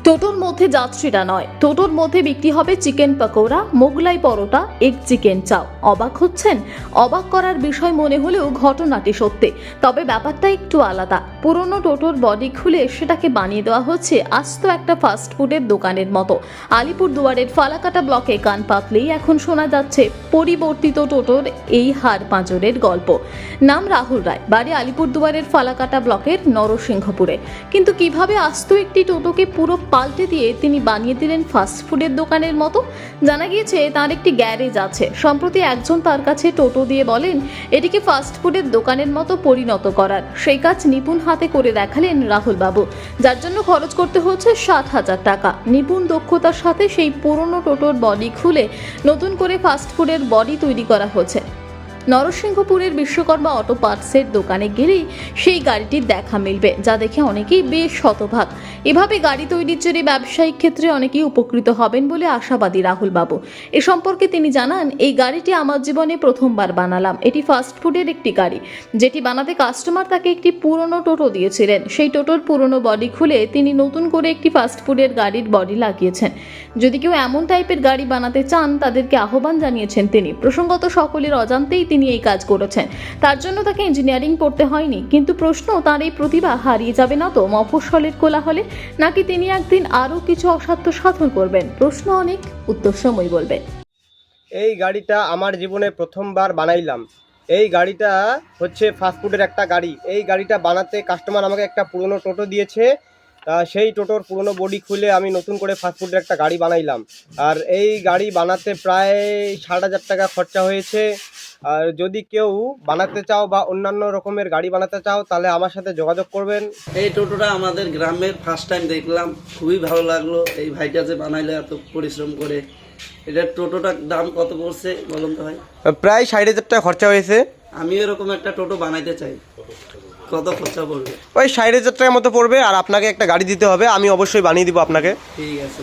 টোটোর মধ্যে যাত্রীরা নয়, টোটোর মধ্যে বিক্রি হবে chicken pakora, Mughlai paratha, egg chicken চাও। অবাক হচ্ছেন? অবাক করার বিষয় মনে হলেও ঘটনাটি সত্যি। তবে ব্যাপারটা একটু আলাদা। পুরনো টোটোর বডি খুলে সেটাকে বানিয়ে দেওয়া হচ্ছে আস্ত একটা ফাস্ট ফুডের দোকানের মতো। আলিপুরদুয়ারের ফালাকাটা ব্লকে কান পাতলেই এখন শোনা যাচ্ছে পরিবর্তিত টোটোর এই হাড় পাঁজরের গল্প। নাম রাহুল রায়, বাড়ি আলিপুরদুয়ারের ফালাকাটা ব্লকের নরসিংহপুরে। কিন্তু কিভাবে আস্ত একটি টোটোকে পুরো পাল্টে দিয়ে তিনি বানিয়ে দিলেন ফাস্টফুডের দোকানের মতো? জানা গিয়েছে তার একটি গ্যারেজ আছে। সম্প্রতি একজন তার কাছে টোটো দিয়ে বলেন এটিকে ফাস্টফুডের দোকানের মতো পরিণত করার। সেই কাজ নিপুণ হাতে করে দেখালেন রাহুল বাবু, যার জন্য খরচ করতে হচ্ছে 60,000 টাকা। নিপুণ দক্ষতার সাথে সেই পুরনো টোটোর বডি খুলে নতুন করে ফাস্টফুডের বডি তৈরি করা হচ্ছে। নরসিংহপুরের বিশ্বকর্মা অটো পার্টসের দোকানে গেলেই সেই গাড়িটির দেখা মিলবে, যা দেখে অনেকেই বেশ শতভাগ। এভাবে গাড়ি তৈরির জন্য ব্যবসায়িক ক্ষেত্রে অনেকেই উপকৃত হবেন বলে আশাবাদী রাহুল বাবু। এ সম্পর্কে তিনি জানান, এই গাড়িটি আমার জীবনে প্রথমবার বানালাম। এটি ফাস্টফুডের একটি গাড়ি, যেটি বানাতে কাস্টমার তাকে একটি পুরনো টোটো দিয়েছিলেন। সেই টোটোর পুরনো বডি খুলে তিনি নতুন করে একটি ফাস্টফুডের গাড়ির বডি লাগিয়েছেন। যদি কেউ এমন টাইপের গাড়ি বানাতে চান তাদেরকে আহ্বান জানিয়েছেন তিনি। প্রসঙ্গত সকলের অজান্তেই তিনি এই কাজ করেছেন। তার জন্য তাকে ইঞ্জিনিয়ারিং পড়তে হয়নি। কিন্তু প্রশ্ন, তার এই প্রতিভা হারিয়ে যাবে না তো মফস্বলের কোলাহলে? নাকি তিনি একদিন আরও কিছু অসাধ্য সাধন করবেন? প্রশ্ন অনেক, উত্তর সময় বলবে। এই গাড়িটা আমার জীবনে প্রথমবার বানাইলাম। এই গাড়িটা হচ্ছে ফাস্টফুডের একটা গাড়ি। এই গাড়িটা বানাতে কাস্টমার আমাকে একটা পুরনো টোটো দিয়েছে। সেই টোটোর পুরনো বডি খুলে আমি নতুন করে ফাস্টফুডের একটা গাড়ি বানাইলাম। আর এই গাড়ি বানাতে প্রায় 60,000 টাকা খরচা হয়েছে। আর যদি কেউ বানাতে চাও বা অন্যান্য রকমের গাড়ি বানাতে চাও তাহলে আমার সাথে যোগাযোগ করবেন। এই টোটোটা আমাদের গ্রামের ফার্স্ট টাইম দেখলাম, খুবই ভালো লাগলো। এই ভাইটা যে বানাইলো এত পরিশ্রম করে, এটার টোটোটার দাম কত পড়ছে বলুন তো ভাই? প্রায় 60,000 টাকা খরচা হয়েছে। আমি এরকম একটা টোটো বানাইতে চাই, কত খরচা পড়বে? ওই 60,000 টাকার মতো পড়বে। আর আপনাকে একটা গাড়ি দিতে হবে, আমি অবশ্যই বানিয়ে দিব আপনাকে। ঠিক আছে।